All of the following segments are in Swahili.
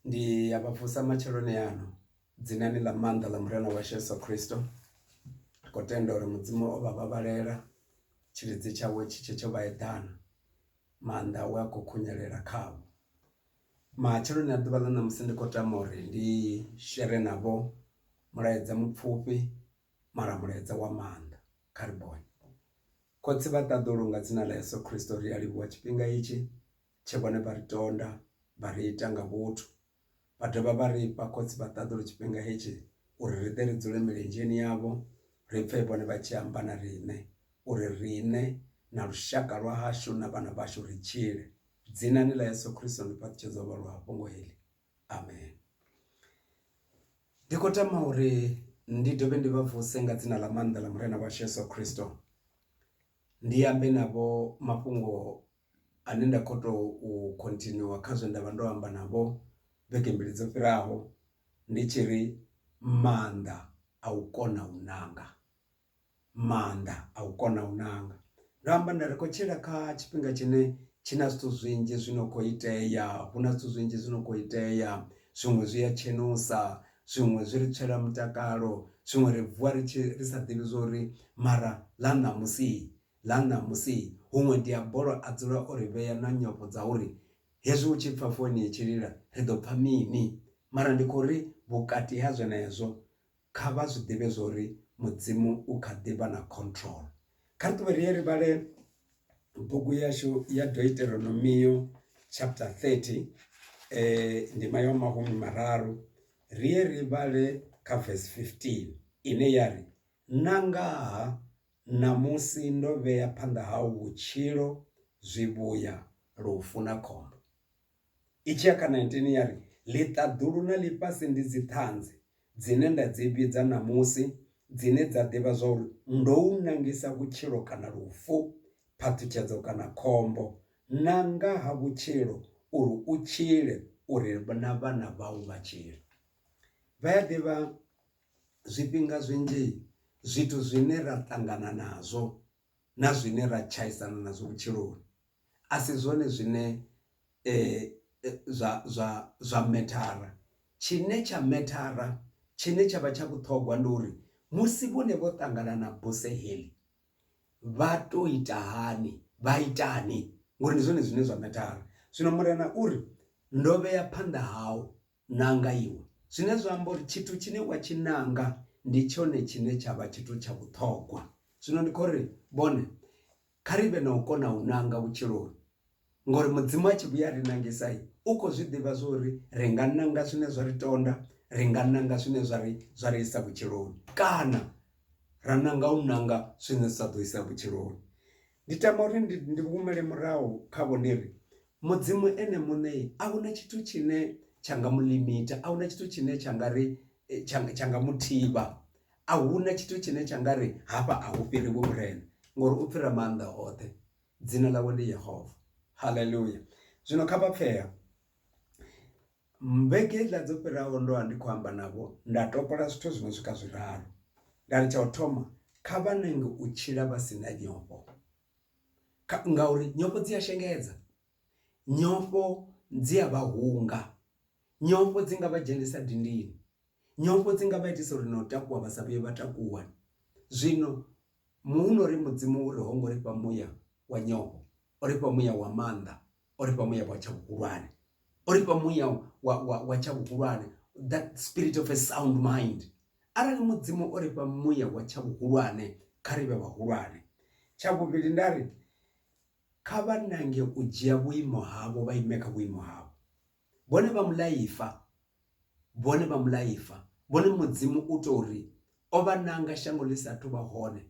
Ndi abavusa macheloni yano dzinani la Maanda la murena wa Yesu Kristo kotenda uri mudzimu o vavavalera chiridzi chawe chiche cho vaedana Maanda we akukhunyelela khavho. Macheloni a ḓuvha ḽa ṋamusi ndi khou tama uri ndi shere navho mulaedza mupfufhi mara mulaedza wa maanḓa kha ri boy. Khotsi vha ṱaḓulu nga dzina ḽa Yesu Kristo ri a livhuwa tshifhinga itshi tshe vhone vha ri tonda vha ri ita nga vhuthu. Vha dovha vha ri fha khotsi vha ṱaḓulu tshifhinga hetshi uri ri ḓe ri dzule milenzheni yavho ri pfhe vhone vha tshi amba na riṋe uri riṋe na lushaka lwa hashu na vhana vhashu ri tshile. Dzinani ḽa Yesu Kristo ndi phaṱhutshedzo vha lwa fhungo heḽi. Amen. Ndi khou tama uri ndi dovhe ndi vha vuse nga dzina ḽa Maanda ḽa murena wa Yesu Kristo. Ndi ambe navho mafhungo ane nda khou tou continue kha zwe ndavha ndo amba navho vhege mbili dzo fhiraho ndi tshi ri maanḓa a u kona u nanga. Maanḓa a u kona u nanga. Ndo amba nda ri khou tshila kha tshifhinga tshine tshina zwithu zwinzhi zwino khou itea, huna zwithu zwinzhi zwino khou itea, zwiṅwe zwi a tshenusa, zwiṅwe zwi ri tswela mutakalo, zwiṅwe ri vuwa ri sa ḓivhi zwori mara ḽa ṋamusi huṅwe diabolo a dzula o ri vhea na nyofho dza uri hezwi u tshi pfha founi i tshi lila ri ḓo pfha mini. Mara ndi khou ri vhukati ha zwenezwo kha vha zwi ḓivhe zwori mudzimu u kha ḓivha na control. Kha ri ṱuwe ri ye ri vhale bugu yashu ya Deuteronomio chapter 30 ndima ya mahumi mararu ri ye ri vhale kha verse 15 ine ya ri nangaha namusi ndo vhea phanḓa hau vhutshilo, zwivhuya, lufu na khombo. I tshi ya kha 19 ya ri ḽiṱaḓulu na ḽifhasi ndi dziṱhanzi dzine nda dzi vhidza namusi, dzine dza ḓivha zwa uri ndo u nangisa vhutshilo kana lufu, phaṱhutshedzo kana khombo, nanga ha vhutshilo uri u tshile, uri na vhana vhau vha tshile. Vha ya ḓivha zwifhinga zwinzhi zwithu zwine ra ṱangana nazwo na zwine ra tshaisana nazwo vhutshiloni a si zwone zwine zwa methara. Tshine tsha methara, tshine tsha vha tsha vhuṱhogwa ndi uri musi vhone vho ṱangana na bose heḽi vha to ita hani, vha itani, ngori ndi zwone zwine zwa methara. Zwino murena uri ndo vhea phanḓa hau nanga iwe, zwine zwa amba uri tshithu tshine wa tshi nanga ndi tshone tshine tsha vha tshithu tsha vhuṱhogwa. Zwino ndi khou ri vhone kha ri vhe na u kona u nanga vhutshiloni, ngori mudzimu a tshi vhuya ri nangisa u khou zwi ḓivha zwori ri nga nanga zwine zwa ri tonda, ri nga nanga zwine zwa ri isa vhutshiloni, kana ra nanga u nanga zwine zwa ḓo isa vhutshiloni. Ndi tama uri ndi humele murahu khavho ndi ri mudzimu ene muṋe a huna tshithu tshine tsha nga mulimita, a huna tshithu tshine tsha nga ri tsha nga muthivha, a huna tshithu tshine tsha nga ri hafha a hu fhiri vhurena, ngori u fhira maanḓa oṱhe. Dzina ḽawe ndi Yehova. Haleluya. Zwino kha vha pfheha vhege iḽa dzo fhiraho ndo vha ndi khou amba navho nda topola zwithu zwino swika zwiraru. Nda ri tsha u thoma kha vha ṋenge u tshila vha si na nyofho, ngauri nyofho dzi a shengedza, nyofho dzi a vha hunga, nyofho dzi nga vha dzhenisa dindini, nyofho dzi nga vha itisa uri na u takuwa vha sa vhuye vha takuwa. Zwino hunori mudzimu uri ho ngo ri fha muya wa nyofho, o ri fha muya wa maanḓa, o ri fha muya wa tsha vhuhulwane, o ri fha muya wa tsha vhuhulwane, that spirit of a sound mind. Arali mudzimu o ri fha muya wa tsha vhuhulwane kha ri vhe vhahulwane. Tsha vhuvhili nda ri kha vha nange u dzhia vhuimo havho, vha ime kha vhuimo havho. Vhone vha mulaifa, vhone mudzimu u tou ri o vha nanga shango ḽi sathu vha hone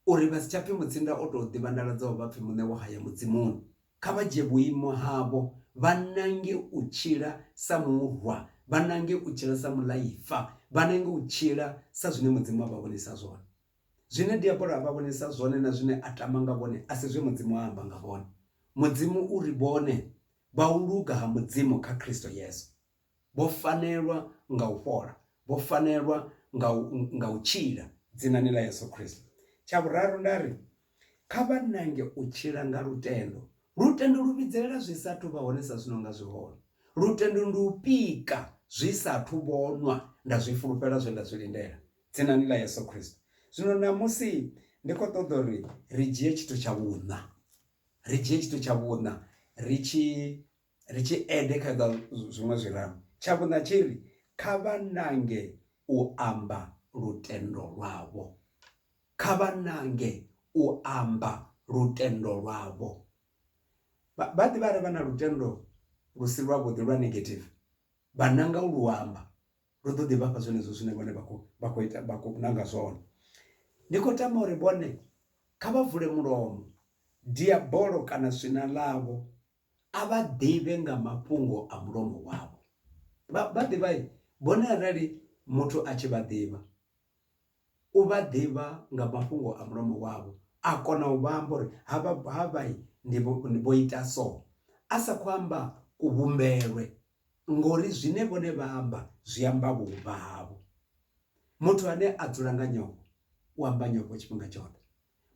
uri vha si tsha pfhi mutsinda o tou ḓivha nḓala dzavho vha pfhi muṋe wa haya mudzimuni. Kha vha dzhie vhuimo havho, vha nange u tshila sa murwa, vha nange u tshila sa mulaifa, vha nange u tshila sa zwine mudzimu a vha vhonisa zwone. Zwine diabolo a vha vhonisa zwone na zwine a tama nga vhone a si zwe mudzimu a amba nga vhone. Mudzimu uri vhone vha u luga ha mudzimu kha Kristo Yesu vho fanelwa nga u fhola, vho fanelwa nga u tshila dzinani ḽa Yesu Kristo. Tsha vhuraru nda ri kha vha nange u tshila nga lutendo. Lutendo lu vhidzelela zwi sathu vha hone sa zwino nga zwi hone. lutendo ndi upika zwi sathu vhonwa nda zwi fulufhela zwe nda zwi lindela dzinani ḽa Yesu Kristo. Zwino namusi ndi khou ṱoḓa uri ri dzhie tshithu tsha vhuṋa, ri dzhie tshithu tsha vhuṋa ri tshi ede kha zwiṅwe zwiraru. Tsha vhuṋa tshiri kha vha nange u amba lutendo lwavho, kha vha nange u amba lutendo lwavho. Vha ḓivha ri vha na lutendo lu si lwavhuḓi lwa negative, vha nanga u lu amba lu ḓo ḓi vhafha zwenezwo zwine vhone vha khou ita, vha khou nanga zwone. Ndi khou tama uri vhone kha vha vule mulomo, diabolo kana swina ḽavho a vha ḓivhe nga mafhungo a mulomo wavho. Vha ḓivha vhone arali muthu a tshi vha ḓivha, u vha ḓivha nga mafhungo a mulomo wavho, a kona u vha amba uri havha ndi vho ita so, a sa khou amba kuvhumbelwe, ngori zwine vhone vha amba zwi amba vhuvha havho. Muthu ane a dzula nga nyofho u amba nyofho tshifhinga tshoṱhe,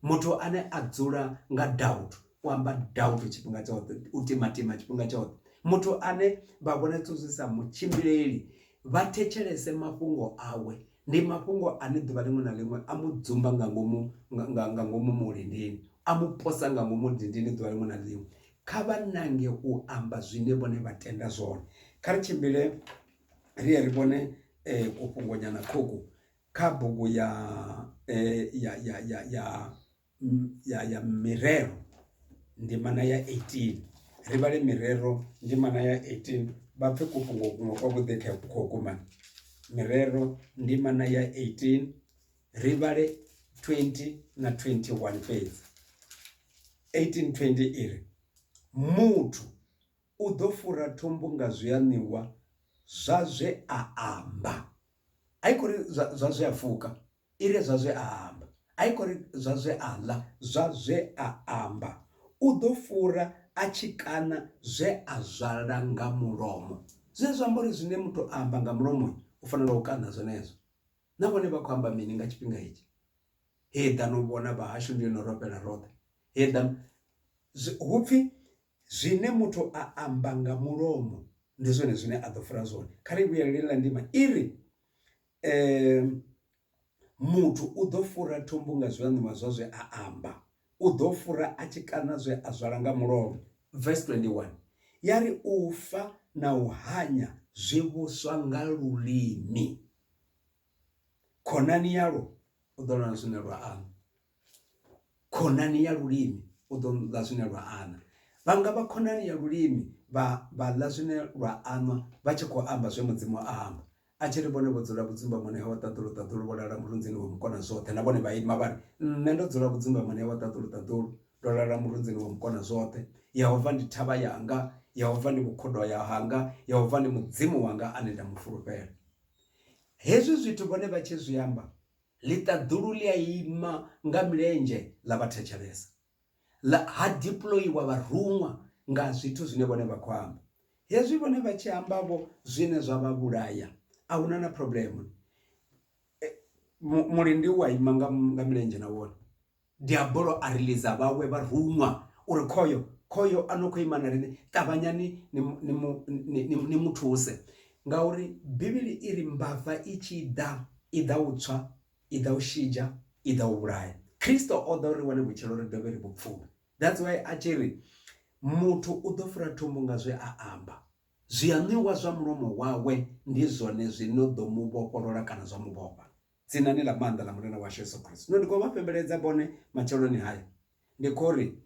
muthu ane a dzula nga doubt u amba doubt tshifhinga tshoṱhe, u timatima tshifhinga tshoṱhe. Muthu ane vha vhona zwithu zwi sa mutshimbileli, vha thetshelese mafhungo awe, ndi mafhungo ane ḓuvha ḽiṅwe na ḽiṅwe a mu dzumba nga ngomu mulindini, a mu posa nga ngomu dindini ḓuvha ḽiṅwe na ḽiṅwe. Kha vha nange u amba zwine vhone vha tenda zwone. Kha ri tshimbile ri ye ri vhone kufhungo nyana khuku kha bugu ya Mirero ndimana ya 18. Ri vhale Mirero ndimana ya 18 vha pfe kufhungo kuṅwe kwavhuḓi kha khuku mani. Mirero ndimana ya 18 ri vhale 20 na 21 fhedzi. 18:20 iri muthu u ḓo fura thumbu nga zwianiwa zwa zwe a amba. A i khou ri zwa zwe a fuka, iri zwa zwe a amba. A i khou ri zwa zwe a ḽa, zwa zwe a amba. U ḓo fura a tshi kana zwe a zwala nga mulomo. Zwine zwa amba uri zwine muthu a amba nga mulomo u fanela u kana zwenezwo. Na vhone vha khou amba mini nga tshifhinga hetshi? Heḓa no vhona vhahashu ndi no ropela roṱhe. Heḓa hupfi zwine muthu a amba nga mulomo ndi zwone zwine a ḓo fura zwone. Kha ri vhuyelele ḽa ndima iri muthu u ḓo fura thumbu nga zwianiwa zwa zwe a amba. U ḓo fura a tshi kana zwe a zwala nga mulomo. Verse 21 yari u fa na u hanya zwi vhuswa nga lulimi. Khonani yalo u ḓo ḽa zwine lwa ana. Khonani ya lulimi u ḓo ḽa zwine lwa ana. Vhanga vha khonani ya lulimi vha ḽa zwine lwa anwa vha tshi khou amba zwe mudzimu a amba. A tshi ri vhone vho dzula vhudzimbamoni hawe ṱaḓulu ṱaḓulu vho lala murunzini wa mukona zwoṱhe. Na vhone vha ima vhari nṋe ndo dzula vhudzimbamoni hawe ṱaḓulu ṱaḓulu ndo lala murunzini wa mukona zwoṱhe. Yehova ndi thavha yanga, Yehova ndi vhukhudo hanga, Yehova ndi mudzimu wanga ane nda mufulufhela. Hezwi zwithu vhone vha tshi zwi amba, ḽiṱaḓulu ḽi a ima nga milenzhe ḽa vha thetshelesa, ha deployiwa vharuṅwa nga zwithu zwine vhone vha khou amba. Hezwi vhone vha tshi ambavho zwine zwa vha vhulaya, a huna na problem. Mulindi u a ima nga milenzhe na wone. Diabolo a release vhawe vharuṅwa uri khoyo ano khou ima na riṋe ṱavhanyani ni muthuse. Ngauri Bivhili iri mbava i tshi ḓa i ḓa u tswa, i ḓa u shidzha, i ḓa u vhulaya. Kristo o ḓa uri wane vhutshilo ri dovhe ri vhupfhume. That's why a tshi ri muthu u ḓo fura thumbu nga zwe a amba. Zwianiwa zwa mulomo wawe ndi zwone zwino ḓo mu vhofholola kana zwa mu vhofha. Dzinani ḽa Maanda ḽa murena washu Yesu Kristo. No ndi khou vha pembeledza bone matsheloni haya. Ndi khou ri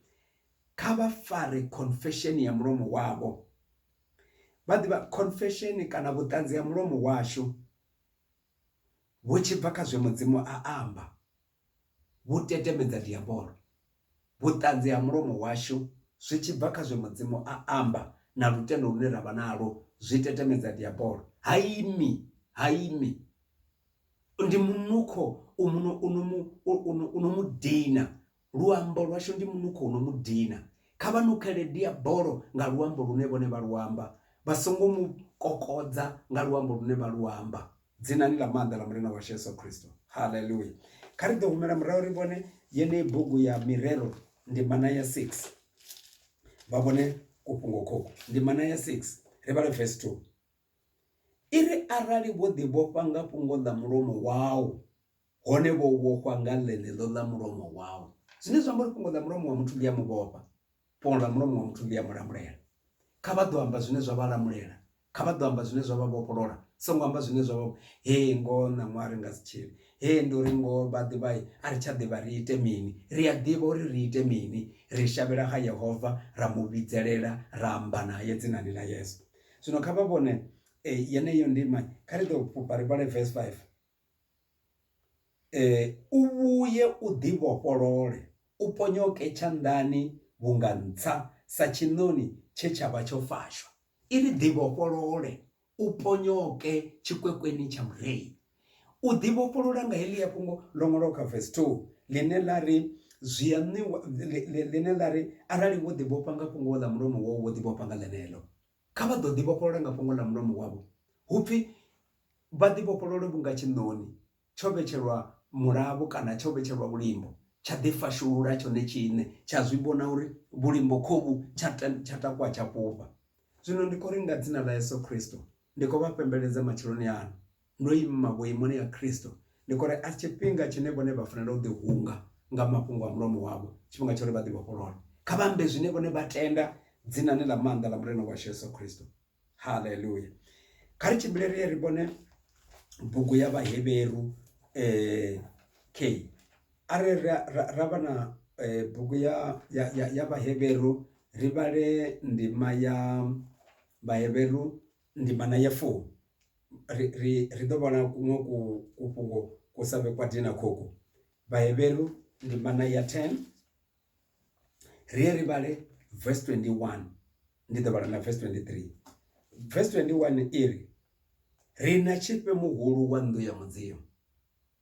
kha vha fare confession ya mulomo wavho. Vha ḓivha confession kana vhuṱanzi ha mulomo washu vhu tshi bva kha zwe mudzimu a amba vhu tetemedza diabolo. Vhuṱanzi ha mulomo washu zwi tshi bva kha zwe mudzimu a amba na lutendo lune ravha nalo zwi tetemedza diabolo. Haimi ndi munukho uno mudina. Luambo lwashu ndi munukho uno mudina. Kha vha nukhele diabolo nga luambo lune vhone vha luamba, vha songo mu kokodza nga luambo lune vha luamba. Dzinani ḽa Maanda ḽa murena washu Yesu Kristo. Hallelujah. Kha ri ḓo humela murahu ri vhone yeneyi bugu ya Mirero ndimana ya 6. Vha vhone kufhungo khokho ndimana ya 6 ri vhale verse 2 iri arali vho ḓi vhofha nga fhungo ḽa mulomo wau hone vho vhofha nga ḽeneḽo ḽa mulomo wau. Zwine zwa amba uri fhungo ḽa mulomo wa muthu ḽi a mu vhofha, fhungo ḽa mulomo wa muthu ḽi a mu lamulela. Kha vha ḓo amba zwine zwa vha lamulela, kha vha ḓo amba zwine zwa vha vhofholola, songo amba zwine zwa vha ngoho ṋaṅwaha ri nga si tshile, ndi uri ngoho vha ḓivha a ri tsha ḓivha ri ite mini. Ri a ḓivha uri ri ite mini, ri shavhela kha Yehova, ra mu vhidzelela, ra amba naye dzinani ḽa Yesu. Zwino kha vha vhone yeneyo ndima, kha ri ḓo fhufha ri vhale verse 5. U vhuye u ḓivhofholole, u ponyoke tshanḓani vhunga ntsa sa tshiṋoni tshe tsha vha tsho fashwa. Iri ḓivhofholole, u ponyoke tshikwekweni tsha mureili. U ḓivhofholola nga heḽi fhungo ḽo ṅwalwa kha verse 2 ḽine ḽa ri ḽine ḽa ri arali wo ḓivhofha nga fhungo ḽa mulomo wau wo ḓivhofha nga ḽeneḽo. Kha vha ḓo ḓivhofholola nga fhungo ḽa mulomo wavho, hupfi vha ḓivhofholole vhunga tshiṋoni tsho vhetshelwa mulavho kana tsho vhetshelwa vhulimbo, tsha ḓi fashulula tshone tshiṋe, tsha zwi vhona uri vhulimbo khovhu tsha takwa tsha fhufha. Zwino ndi khou ri nga dzina ḽa Yesu Kristo ndi khou vha pembeledza matshiloni ano, ndo ima vhuimoni ya Kristo. Ndi khou ri a tshifhinga tshine vhone vha fanela u ḓihunga nga mafhungo a mulomo wavho, tshifhinga tsho ri vha ḓivhofholola. Kha vha ambe zwine vhone vha tenda dzinani ḽa maanḓa ḽa murena washu Yesu Kristo. Haleluya. Kha ri tshimbile ri ye ri vhone bugu ya Vhaheberu arali ra vha na bugu ya Vhaheberu, ri vhale ndima ya Vhaheberu ndima na ya 4. ri ḓo vhona kuṅwe kufhungo ku sa vhe kwa dina khokhu. Vhaheberu ndima na ya 10 ri ye ri vhale verse 21, ndi ḓo vhala na verse 23. Verse 21 iri ri na tshipe muhulu wa nnḓu ya mudzimu.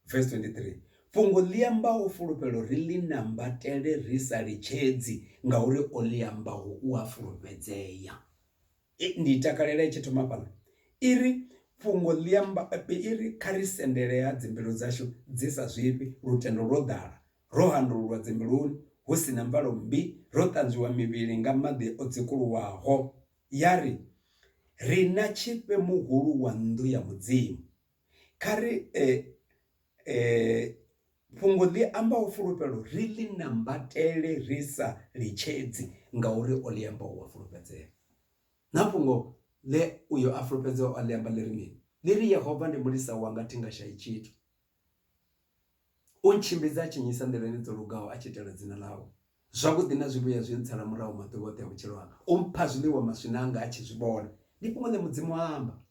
Verse 23 fhungo ḽi ambaho fulufhelo ri ḽi nambatele ri sa litshedzi ngauri o ḽi ambaho u a fulufhedzea. Ndi takalela i tshi thoma fhaḽa iri fhungo ḽi amba iri kha ri sendele ha dzimbilu dzashu dzi sa zwifhi, lutendo lwo ḓala, ro handululwa dzimbiluni hu si na mbalo mmbi, ro ṱanzwiwa mivhili nga maḓi o dzikuluwaho. Yari ri na tshipe muhulu wa nnḓu ya mudzimu. Kha ri fhungo ḽi ambaho fulufhelo ri ḽi nambatele ri sa litshedzi ngauri o ḽi ambaho wa fulufhedzea. Na fhungo ḽe uyo a fulufhedzeaho a ḽi amba ḽi ri mini? Ḽi ri Yehova ndi mulisa wanga thi nga shayi tshithu, u ntshimbidza a tshinyisa nḓilani dzo lugaho a tshi itela dzina ḽawe. Zwavhuḓi na zwivhuya zwi ntsala murahu maḓuvha oṱhe a vhutshilo hanga. U mpha zwiḽiwa maswina anga a tshi zwi vhona. Ndi fhungo ḽe mudzimu amba.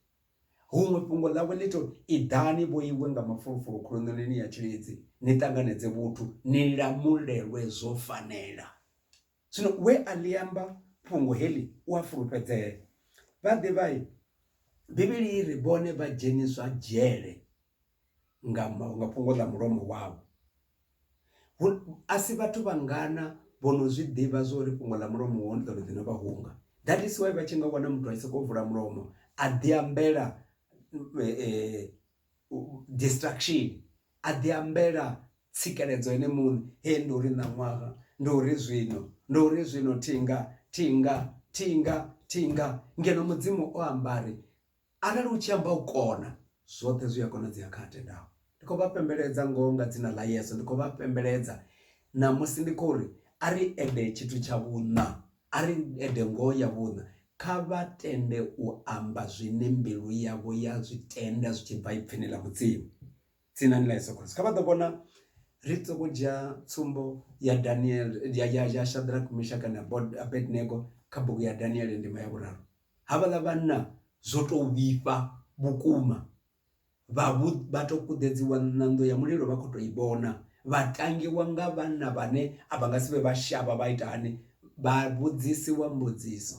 Huṅwe fhungo ḽawe ḽi tori iḓani vho iwe nga mafulufulu khuloneleni ya tshilidzi ni ṱanganedze vhuthu ni lamulelwe zwo fanela. Zwino we a ḽi amba fhungo heḽi u a fulufhedzea. Vha ḓivha Bivhili i ri vhone vha dzheniswa dzhele nga fhungo ḽa mulomo wavho. A si vhathu vhangana vho no zwi ḓivha zwo uri fhungo ḽa mulomo wao ndi ḓo ḓi no vha hunga. That is why vha tshi nga wana muthu a tshi sokou vula mulomo a ḓi ambela distraction, a ḓi ambela tsikeledzo ene muṋe. Ndi uri ṋaṅwaha, ndi uri zwino, ndi uri zwino thinga. Ngeno mudzimu o ambari arali u tshi amba u kona zwoṱhe zwi a konadzea kha atendaho. Ndi khou vha pembeledza ngoho nga dzina ḽa Yesu. Ndi khou vha pembeledza namusi ndi khou ri a ri ede tshithu tsha vhuṋa, a ri ede ngoho ya vhuṋa. Kha vha tende u amba zwine mbilu yavho ya zwi tenda zwi tshi bva ipfhini ḽa mudzimu dzinani ḽa Yesu Kristo. Kha vha ḓo vhona ri tsoko dzhia tsumbo ya Daniel ya Shadrach, Meshach na Abednego kha bugu ya Daniel ndima ya 3. Havhaḽa vhanna zwo tou vhifha vhukuma, vha to kuḓedziwa na nnḓu ya mulilo vha khou tou i vhona, vhatangiwa nga vhanna vhane a vha nga si vhe vha shavha vha itani, vha vhudzisiwa mbudziso.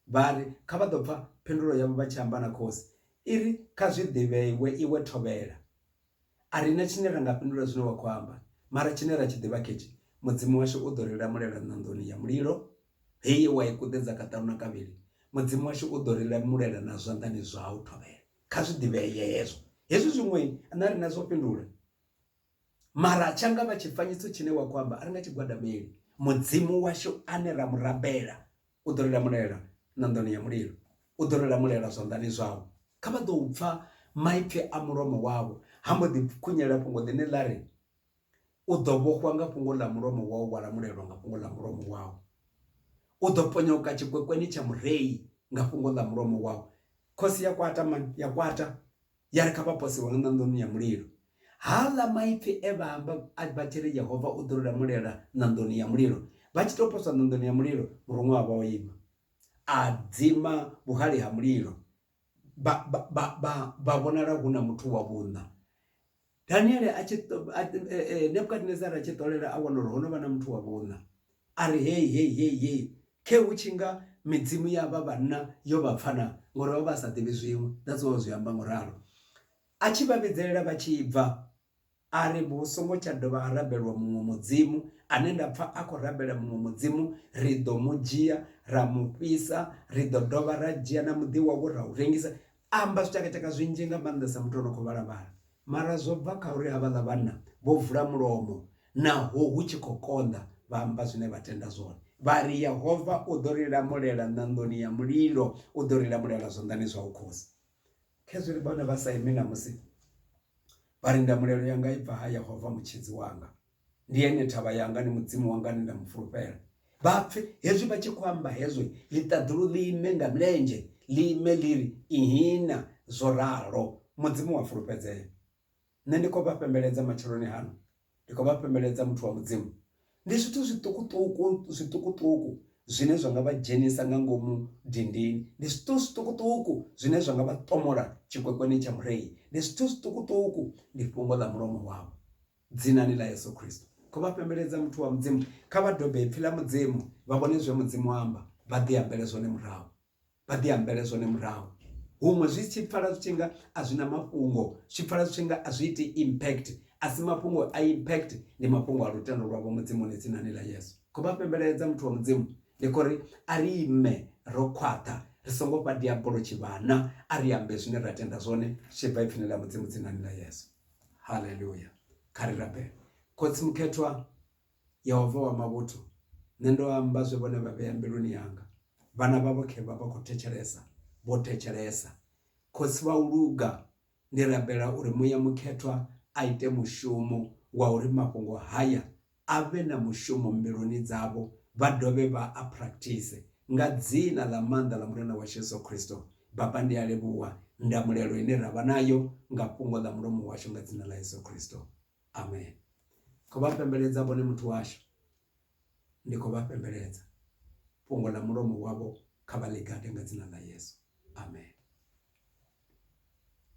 Vha ri kha vha ḓo pfha phindulo yavho vha tshi amba na khosi iri kha zwi ḓivheiwe iwe thovhela. A ri na tshine ra nga fhindula zwine wa khou amba, mara tshine ra tshi ḓivha khetshi mudzimu washu u ḓo ri lamulela ṋandoni ya mulilo heyi wa i kuḓedza kaṱanu na kavhili. Mudzimu washu u ḓo ri lamulela na zwanḓani zwau thovhela. Kha zwi ḓivheye hezwo. Hezwi zwiṅwe na ri na zwo fhindula, mara tshanga vha tshifanyiso tshine wa khou amba a ri nga tshigwadameli. Mudzimu washu ane ra murabela u ḓo ri lamulela ṋandoni ya mulilo. u ḓo ri lamulela zwanḓani zwavho. Kha vha ḓo pfha maipfi a mulomo wavho, hambo ḓi khunyela fhungo ḽine ḽa ri u ḓo vhofhwa nga fhungo ḽa mulomo wau wa lamulelwa nga fhungo ḽa mulomo wau. U ḓo ponyoka tshikwekweni tsha mureyi nga fhungo ḽa mulomo wau. Khosi ya kwata ya kwata ya ri kha vha posiwe nga ṋandoni ya mulilo. Haḽa maipfi e vha amba vha tshi ri Yehova u ḓo ri lamulela ṋandoni ya mulilo, vha tshi tou poswa ṋandoni ya mulilo, muruṅwa wavha o ima a dzima vhuhali ha mulilo. Vha vhonala hu na muthu wa vhuṋa. Daniel Nebukadnezar a tshi ṱolela a wana uri ho no vha na muthu wa vhuṋa, a ri hei khe hu tshi nga midzimu ya vha vhanna yo vha pfana ngori vha vha sa ḓivhi zwiṅwe. That's why zwi amba ngoralo. A tshi vha vhidzelela vha tshi bva, a ri vhu songo tsha dovha ha rabelwa muṅwe mudzimu ane nda pfha a khou rabela muṅwe mudzimu, ri ḓo mu dzhia ra mu fhisa, ri ḓo dovha ra dzhia na muḓi wawe ra u rengisa. Amba zwitakataka zwinzhi nga maanḓesa muthu ono khou vhala. Mara zwo bva kha uri havhaḽa vhanna vho vula mulomo naho hu tshi khou konḓa, vha amba zwine vha tenda zwone. Vha ri Yehova u ḓo ri lamulela ṋandoni ya mulilo, u ḓo ri lamulela zwanḓani zwa u khosi. Khezwi ri vhone vha sa imi namusi vha ri ndamulelo yanga i bva ha Yehova mutshidzi wanga, ndi ene thavha yanga, ni mudzimu wanga ni nda mufulufhela. Vha pfe hezwi vha tshi khou amba hezwi, ḽiṱaḓulu ḽi ime nga milenzhe, ḽi ime ḽi ri ihina zwo ralo, mudzimu wa fulufhedzea. Nṋe ndi khou vha pembeledza matsheloni hano, ndi khou vha pembeledza muthu wa mudzimu. Ndi zwithu zwiṱukuṱuku zwine zwa nga vha dzhenisa nga ngomu dindini. Ndi zwithu zwiṱukuṱuku zwine zwa nga vha ṱomola tshikwekweni tsha mureyi. Ndi zwithu zwiṱukuṱuku, ndi fhungo ḽa mulomo wavho, dzinani ḽa Yesu Kristo. Khou vha pembeledza muthu wa mudzimu, kha vha dobe pfhi ḽa mudzimu, vha vhone zwe mudzimu amba, vha ḓi ambele zwone murahu, vha ḓi ambele zwone murahu. Huṅwe zwi tshi pfala zwi tshi nga a zwi na mafhungo, zwi pfala zwi tshi nga a zwi iti impact, a si mafhungo a impact, ndi mafhungo a lutendo lwavho mudzimuni dzinani ḽa Yesu. Khou vha pembeledza muthu wa mudzimu, ndi khou ri a ri ime ro khwaṱha, ri songo vha diabolo tshivhana, a ri ambe zwine ra tenda zwone tshi bva ipfhini ḽa mudzimu dzinani ḽa Yesu. Haleluya. Kha ri rabele. Khotsi mukhethwa, Yehova wa mavhuthu, nṋe ndo amba zwe vhone vha vhea mbiluni yanga. Vhana vhavho khe vha vha khou thetshelesa, vho thetshelesa. Khotsi vha u luga, ndi rabela uri muya mukhethwa a ite mushumo wa uri mafhungo haya a vhe na mushumo mbiluni dzavho, vha dovhe vha a practice nga dzina ḽa maanḓa ḽa murena wa Yesu Kristo. Baba ndi a livhuwa ndamulelo ine ra vha nayo nga fhungo ḽa mulomo washu nga dzina ḽa Yesu Kristo. Amen. Khou vha pembeledza vhone muthu washu, ndi khou vha pembeledza fhungo ḽa mulomo wavho kha vha ḽi gade nga dzina ḽa Yesu. Amen.